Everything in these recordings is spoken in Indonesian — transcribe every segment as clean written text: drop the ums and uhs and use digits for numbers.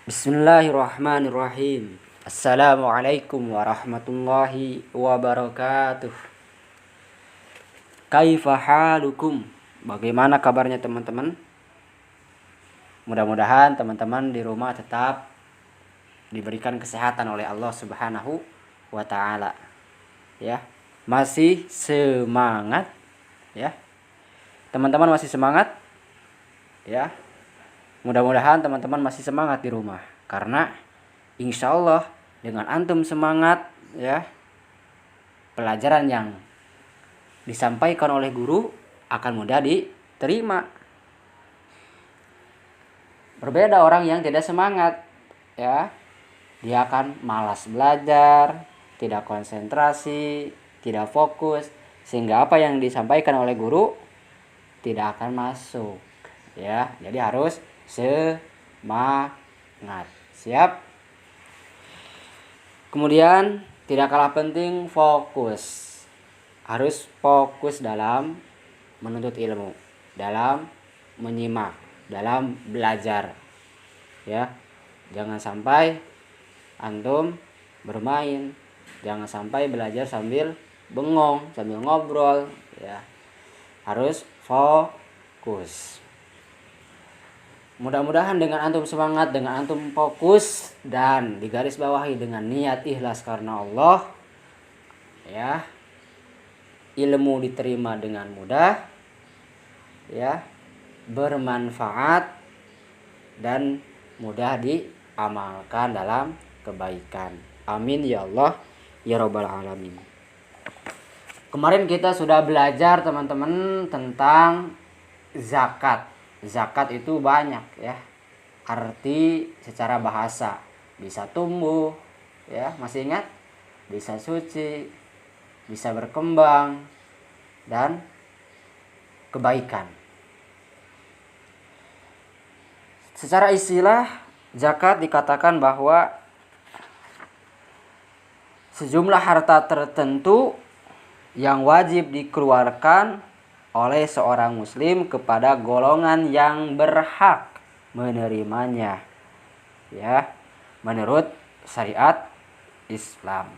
Bismillahirrahmanirrahim. Assalamualaikum warahmatullahi wabarakatuh. Kaifa halukum? Bagaimana kabarnya teman-teman? Mudah-mudahan teman-teman di rumah tetap diberikan kesehatan oleh Allah Subhanahu wa taala. Ya. Masih semangat? Ya. Teman-teman masih semangat? Ya. Mudah-mudahan teman-teman masih semangat di rumah, karena insya Allah dengan antum semangat, ya, pelajaran yang disampaikan oleh guru akan mudah diterima. Berbeda orang yang tidak semangat, ya, dia akan malas belajar, tidak konsentrasi, tidak fokus, sehingga apa yang disampaikan oleh guru tidak akan masuk, ya. Jadi harus semangat. Siap? Kemudian tidak kalah penting fokus. Harus fokus dalam menuntut ilmu, dalam menyimak, dalam belajar. Ya. Jangan sampai antum bermain, jangan sampai belajar sambil bengong, sambil ngobrol, ya. Harus fokus. Mudah-mudahan dengan antum semangat, dengan antum fokus, dan digaris bawahi dengan niat ikhlas karena Allah, ya, ilmu diterima dengan mudah, ya, bermanfaat, dan mudah diamalkan dalam kebaikan. Amin ya Allah ya Rabbal Alamin. Kemarin kita sudah belajar teman-teman tentang zakat. Zakat itu banyak, ya, arti secara bahasa. Bisa tumbuh, ya, masih ingat? Bisa suci, bisa berkembang, dan kebaikan. Secara istilah, zakat dikatakan bahwa sejumlah harta tertentu yang wajib dikeluarkan oleh seorang muslim kepada golongan yang berhak menerimanya, ya, menurut syariat Islam.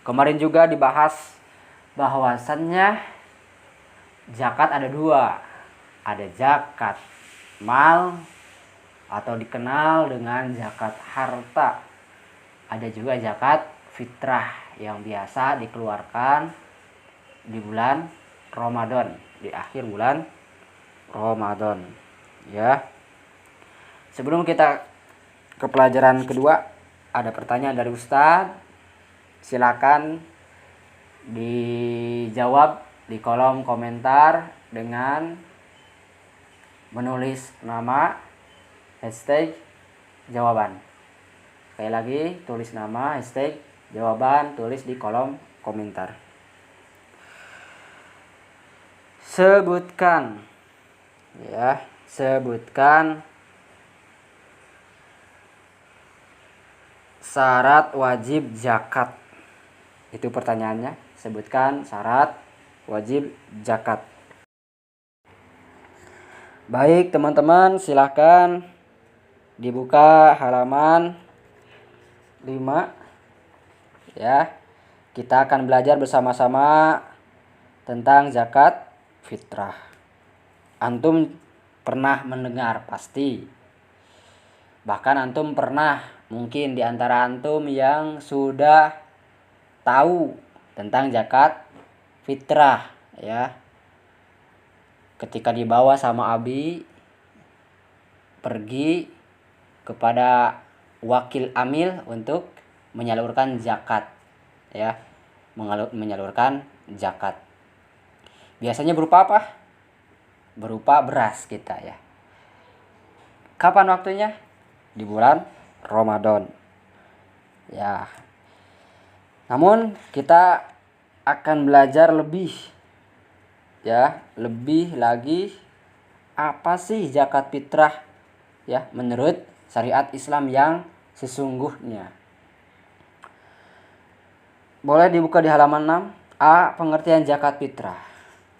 Kemarin juga dibahas bahwasannya zakat ada dua. Ada zakat mal atau dikenal dengan zakat harta. Ada juga zakat fitrah yang biasa dikeluarkan di bulan Ramadan, di akhir bulan Ramadan, ya. Sebelum kita ke pelajaran kedua, ada pertanyaan dari Ustadz. Silakan dijawab di kolom komentar dengan menulis nama, hashtag jawaban. Sekali lagi, tulis nama, hashtag jawaban, tulis di kolom komentar. Sebutkan, ya, sebutkan syarat wajib zakat. Itu pertanyaannya. Sebutkan syarat wajib zakat. Baik teman-teman, silahkan dibuka halaman 5. Ya, kita akan belajar bersama-sama tentang zakat fitrah. Antum pernah mendengar pasti. Bahkan antum pernah, mungkin di antara antum yang sudah tahu tentang zakat fitrah, ya. Ketika dibawa sama abi pergi kepada wakil amil untuk menyalurkan zakat, ya. Menyalurkan zakat. Biasanya berupa apa? Berupa beras kita, ya. Kapan waktunya? Di bulan Ramadan. Ya. Namun kita akan belajar lebih, ya, lebih lagi apa sih zakat fitrah, ya, menurut syariat Islam yang sesungguhnya. Boleh dibuka di halaman 6. A. Pengertian zakat fitrah.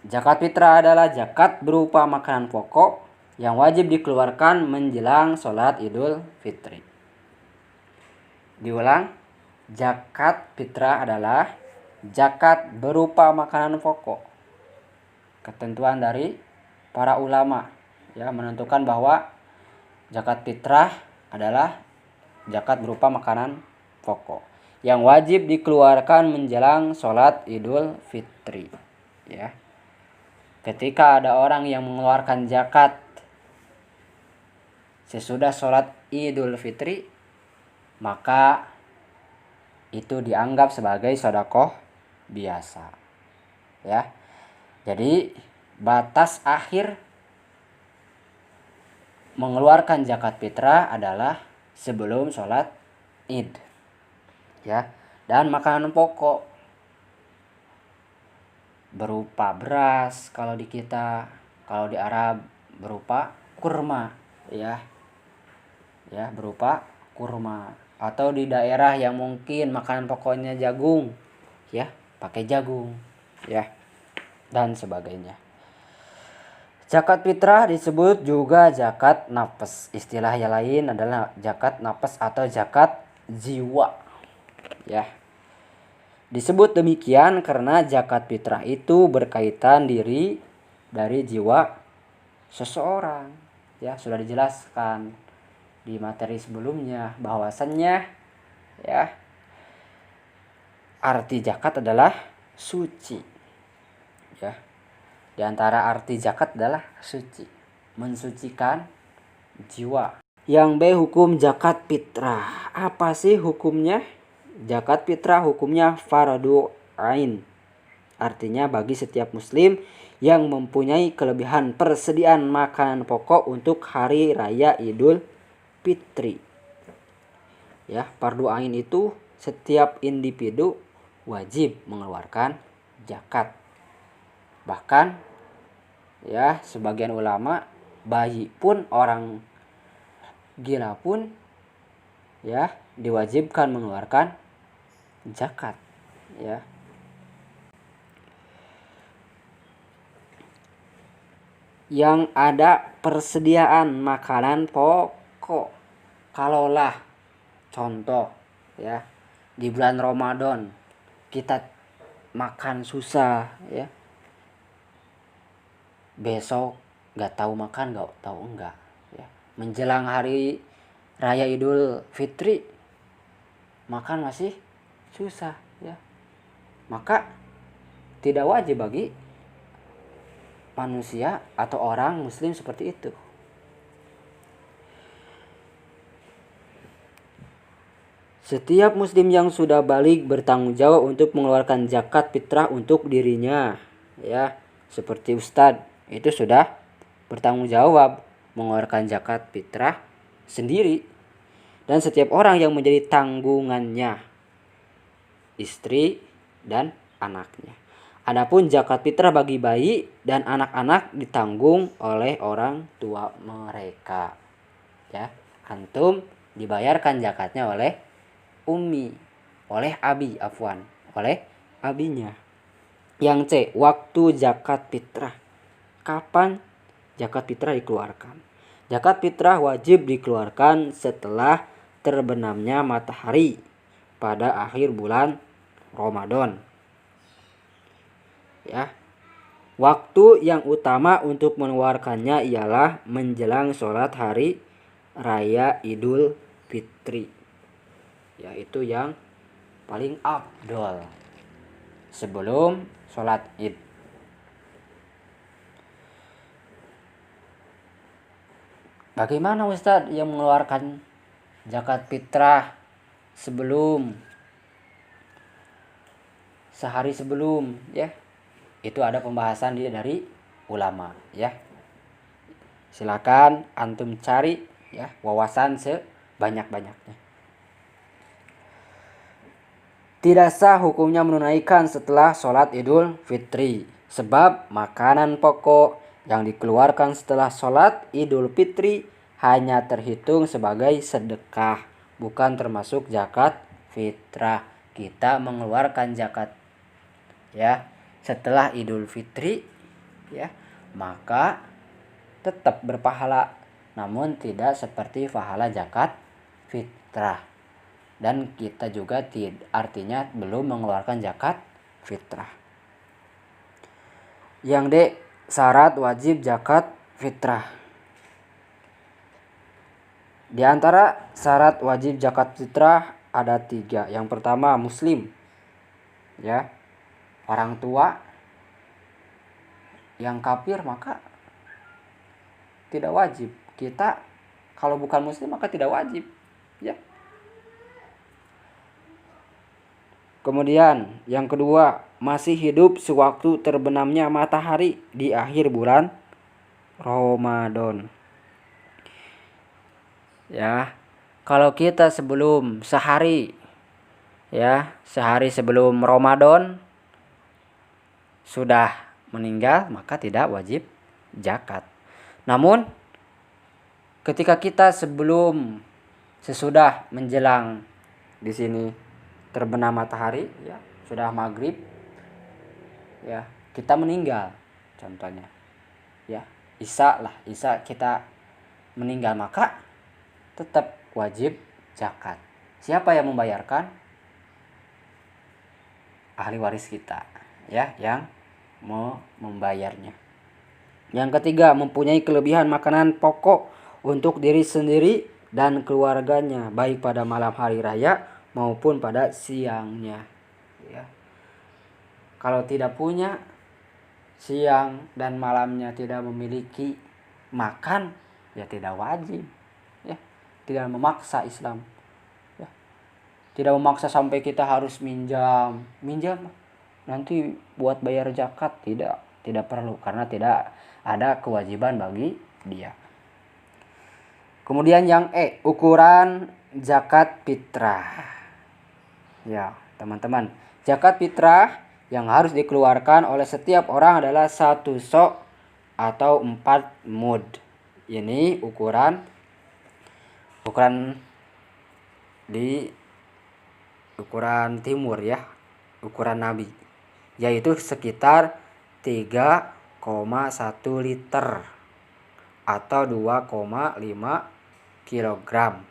Zakat fitrah adalah zakat berupa makanan pokok yang wajib dikeluarkan menjelang sholat Idul Fitri. Diulang, zakat fitrah adalah zakat berupa makanan pokok. Ketentuan dari para ulama ya menentukan bahwa zakat fitrah adalah zakat berupa makanan pokok yang wajib dikeluarkan menjelang sholat Idul Fitri. Ya, ketika ada orang yang mengeluarkan zakat sesudah sholat Idul Fitri, maka itu dianggap sebagai sedekah biasa. Ya, jadi batas akhir mengeluarkan zakat fitrah adalah sebelum sholat Id. Ya, dan makanan pokok berupa beras kalau di kita, kalau di Arab berupa kurma, ya berupa kurma, atau di daerah yang mungkin makanan pokoknya jagung, ya pakai jagung, ya dan sebagainya. Zakat fitrah disebut juga zakat nafas. Istilah yang lain adalah zakat nafas atau zakat jiwa. Ya. Disebut demikian karena zakat fitrah itu berkaitan diri dari jiwa seseorang. Ya, sudah dijelaskan di materi sebelumnya bahwasannya ya arti zakat adalah suci. Ya. Di antara arti zakat adalah suci, mensucikan jiwa. Yang B, hukum zakat fitrah. Apa sih hukumnya? Zakat fitrah hukumnya fardu ain. Artinya bagi setiap muslim yang mempunyai kelebihan persediaan makanan pokok untuk hari raya Idul Fitri. Ya, fardu ain itu setiap individu wajib mengeluarkan zakat. Bahkan ya sebagian ulama, bayi pun, orang gila pun ya diwajibkan mengeluarkan zakat. Ya. Yang ada persediaan makanan pokok. Kalaulah contoh ya di bulan Ramadan kita makan susah ya, besok nggak tahu makan, nggak tahu enggak ya. Menjelang hari raya Idul Fitri makan masih susah ya, maka tidak wajib bagi manusia atau orang muslim seperti itu. Setiap muslim yang sudah balik bertanggung jawab untuk mengeluarkan zakat fitrah untuk dirinya ya, seperti ustadz itu sudah bertanggung jawab mengeluarkan zakat fitrah sendiri, dan setiap orang yang menjadi tanggungannya, istri dan anaknya. Adapun zakat fitrah bagi bayi dan anak-anak ditanggung oleh orang tua mereka. Ya, antum dibayarkan zakatnya oleh ummi, oleh abinya. Yang C, waktu zakat fitrah. Kapan zakat fitrah dikeluarkan? Zakat fitrah wajib dikeluarkan setelah terbenamnya matahari pada akhir bulan Ramadan. Ya. Waktu yang utama untuk mengeluarkannya ialah menjelang sholat hari raya Idul Fitri. Ya, itu yang paling afdol sebelum sholat Id. Bagaimana Ustadz yang mengeluarkan zakat fitrah sehari sebelum ya? Itu ada pembahasan dari ulama ya. Silakan antum cari ya wawasan sebanyak-banyaknya. Tidak sah hukumnya menunaikan setelah sholat Idul Fitri, sebab makanan pokok yang dikeluarkan setelah sholat Idul Fitri hanya terhitung sebagai sedekah, bukan termasuk zakat fitrah. Kita mengeluarkan zakat ya setelah Idul Fitri ya, maka tetap berpahala, namun tidak seperti pahala zakat fitrah. Dan kita juga artinya belum mengeluarkan zakat fitrah. Yang D, syarat wajib zakat fitrah. Di antara syarat wajib zakat fitrah ada 3. Yang pertama muslim, ya, orang tua. Yang kafir maka tidak wajib. Kita kalau bukan muslim maka tidak wajib, ya. Kemudian yang kedua, masih hidup sewaktu terbenamnya matahari di akhir bulan Ramadan. Ya, kalau kita sebelum sehari sebelum Ramadan sudah meninggal maka tidak wajib zakat. Namun ketika kita sesudah menjelang di sini terbenam matahari, ya, sudah maghrib, ya, kita meninggal contohnya, ya, isya kita meninggal, maka tetap wajib zakat. Siapa yang membayarkan? Ahli waris kita, ya, yang mau membayarnya. Yang ketiga, mempunyai kelebihan makanan pokok untuk diri sendiri dan keluarganya, baik pada malam hari raya maupun pada siangnya, ya. Kalau tidak punya, siang dan malamnya tidak memiliki makan, ya tidak wajib, ya. Tidak memaksa Islam, ya. Tidak memaksa sampai kita harus minjam nanti buat bayar zakat, tidak perlu, karena tidak ada kewajiban bagi dia. Kemudian yang E, ukuran zakat fitrah. Ya, teman-teman, zakat fitrah yang harus dikeluarkan oleh setiap orang adalah 1 sok atau 4 mud. Ini ukuran timur, ya, ukuran Nabi, yaitu sekitar 3,1 liter atau 2,5 kilogram.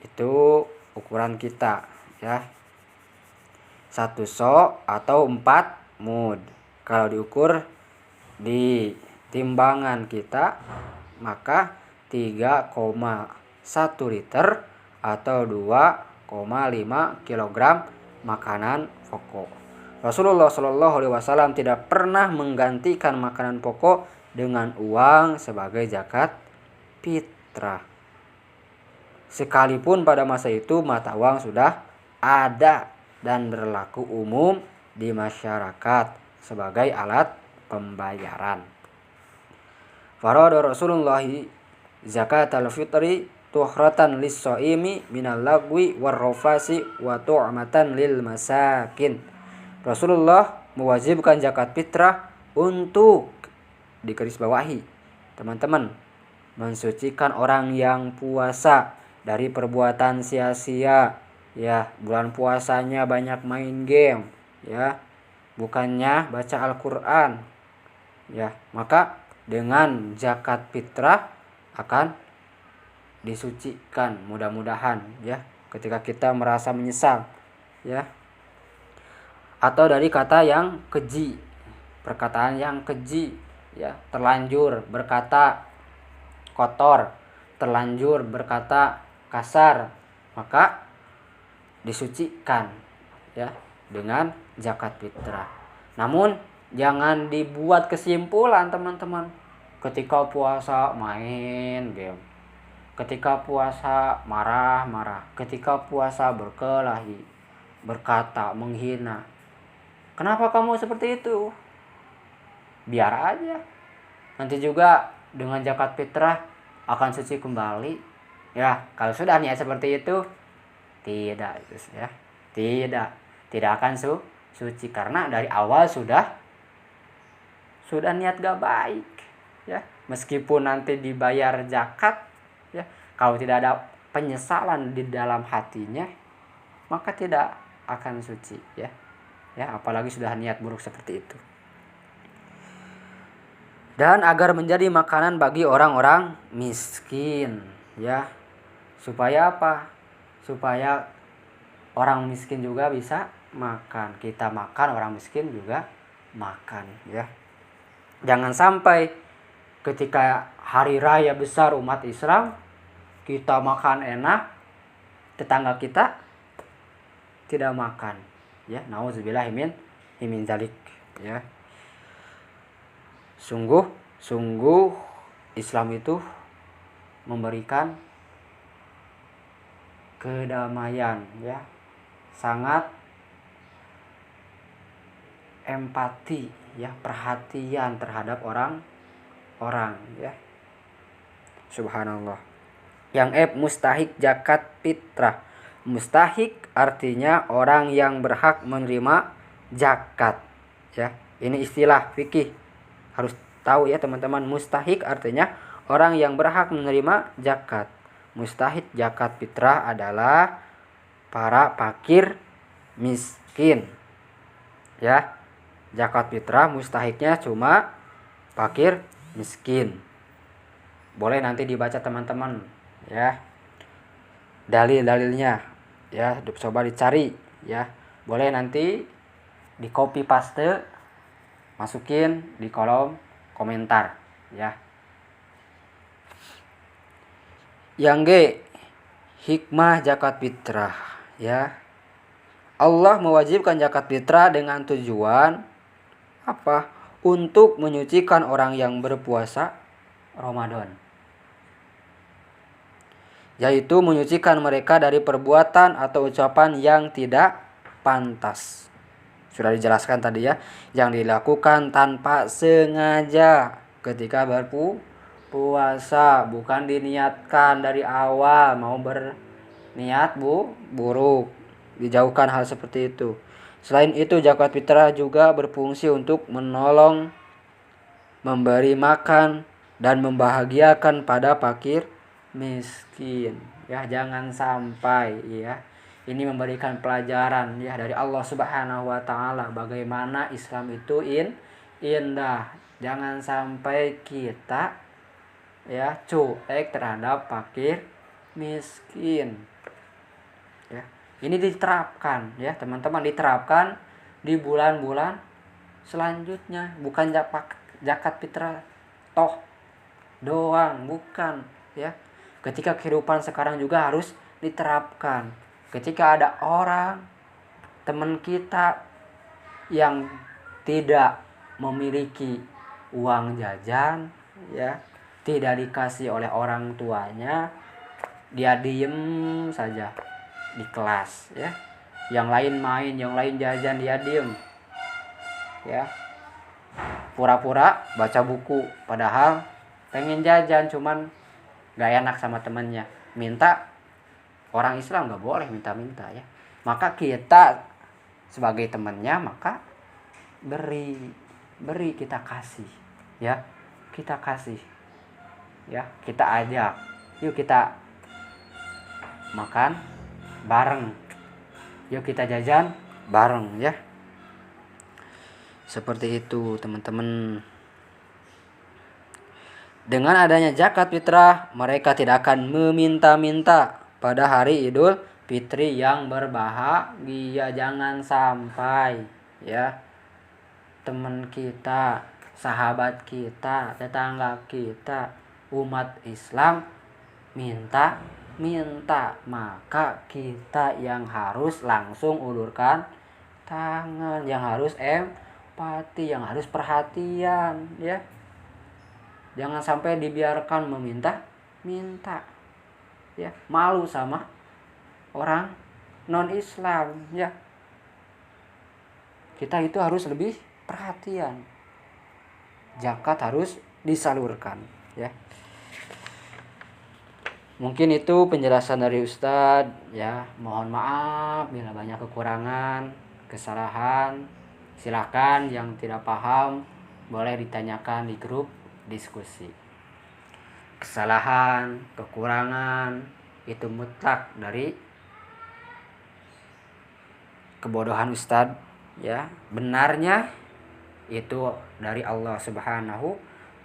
Itu ukuran kita, ya. 1 sok atau 4 mud. Kalau diukur di timbangan kita maka 3,1 liter atau 2,5 kilogram makanan pokok. Rasulullah SAW tidak pernah menggantikan makanan pokok dengan uang sebagai zakat fitrah. Sekalipun pada masa itu mata uang sudah ada dan berlaku umum di masyarakat sebagai alat pembayaran. Farada Rasulullah zakat al-fitri tuhratan lis-shaimi minal lagwi warrafasi wa tu'matan lil masakin. Rasulullah mewajibkan zakat fitrah untuk digarisbawahi, teman-teman, mensucikan orang yang puasa dari perbuatan sia-sia, ya. Bulan puasanya banyak main game, ya, bukannya baca Al-Qur'an, ya, maka dengan zakat fitrah akan disucikan, mudah-mudahan, ya, ketika kita merasa menyesal, ya. Atau dari kata yang keji, perkataan yang keji, ya, terlanjur berkata kotor, terlanjur berkata kasar, maka disucikan, ya, dengan zakat fitrah. Namun jangan dibuat kesimpulan, teman-teman, ketika puasa main game, ketika puasa marah-marah, ketika puasa berkelahi, berkata menghina. Kenapa kamu seperti itu? Biar aja, nanti juga dengan zakat fitrah akan suci kembali, ya. Kalau sudah niat seperti itu, tidak, ya, tidak akan suci, karena dari awal sudah niat gak baik, ya. Meskipun nanti dibayar zakat, ya, kalau tidak ada penyesalan di dalam hatinya maka tidak akan suci, ya, apalagi sudah niat buruk seperti itu. dan agar menjadi makanan bagi orang-orang miskin, ya. Supaya apa? Supaya orang miskin juga bisa makan. Kita makan, orang miskin juga makan, ya. Jangan sampai ketika hari raya besar umat Islam kita makan enak, tetangga kita tidak makan, ya. Nauzubillah min dzalik, ya. Sungguh Islam itu memberikan kedamaian, ya. Sangat empati, ya, perhatian terhadap orang, ya. Subhanallah. Yang mustahik zakat fitrah. Mustahik artinya orang yang berhak menerima zakat, ya. Ini istilah fikih, harus tahu, ya teman-teman. Mustahik artinya orang yang berhak menerima zakat. Mustahik zakat fitrah adalah para fakir miskin, ya. Zakat fitrah mustahiknya cuma fakir miskin. Boleh nanti dibaca teman-teman, ya, dalil-dalilnya, ya. Coba dicari, ya. Boleh nanti di copy paste, masukin di kolom komentar, ya. Yang G, hikmah zakat fitrah, ya. Allah mewajibkan zakat fitrah dengan tujuan apa? Untuk menyucikan orang yang berpuasa Ramadan, yaitu menyucikan mereka dari perbuatan atau ucapan yang tidak pantas. Sudah dijelaskan tadi, ya, yang dilakukan tanpa sengaja ketika berpuasa, bukan diniatkan dari awal mau berniat buruk. Dijauhkan hal seperti itu. Selain itu, zakat fitrah juga berfungsi untuk menolong, memberi makan, dan membahagiakan pada fakir miskin, ya. Jangan sampai, ya, ini memberikan pelajaran, ya, dari Allah Subhanahu wa taala bagaimana Islam itu indah. Jangan sampai kita, ya, cuek terhadap fakir miskin, ya. Ini diterapkan, ya teman-teman, diterapkan di bulan-bulan selanjutnya. Bukan zakat fitrah toh doang, bukan, ya. Ketika kehidupan sekarang juga harus diterapkan. Ketika ada orang teman kita yang tidak memiliki uang jajan, ya, tidak dikasih oleh orang tuanya, dia diem saja di kelas, ya. Yang lain main, yang lain jajan, dia diem, ya. Pura-pura baca buku, padahal pengen jajan, cuman gak enak sama temennya. Minta, orang Islam gak boleh minta-minta, ya. Maka kita sebagai temannya, maka beri, kita kasih, ya. Kita kasih, ya. Kita ajak, yuk kita makan bareng, yuk kita jajan bareng, ya. Seperti itu teman-teman. Dengan adanya zakat fitrah, mereka tidak akan meminta-minta pada hari Idul Fitri yang berbahagia. Jangan sampai, ya, teman kita, sahabat kita, tetangga kita, umat Islam minta, maka kita yang harus langsung ulurkan tangan, yang harus empati, yang harus perhatian, ya. Jangan sampai dibiarkan meminta, ya. Malu sama orang non-Islam, ya. Kita itu harus lebih perhatian. Zakat harus disalurkan, ya. Mungkin itu penjelasan dari Ustadz, ya. Mohon maaf bila banyak kekurangan, kesalahan. Silakan yang tidak paham boleh ditanyakan di grup diskusi. Kesalahan, kekurangan itu mutlak dari kebodohan Ustadz, ya. Benarnya itu dari Allah Subhanahu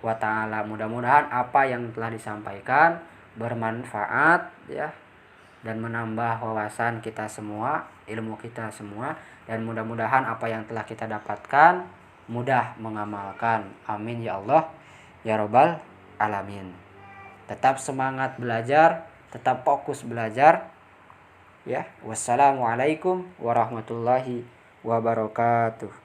wa taala. Mudah-mudahan apa yang telah disampaikan bermanfaat ya, dan menambah wawasan kita semua, ilmu kita semua, dan mudah-mudahan apa yang telah kita dapatkan mudah mengamalkan. Amin ya Allah ya rabbal alamin. Tetap semangat belajar, tetap fokus belajar ya. Wassalamualaikum warahmatullahi wabarakatuh.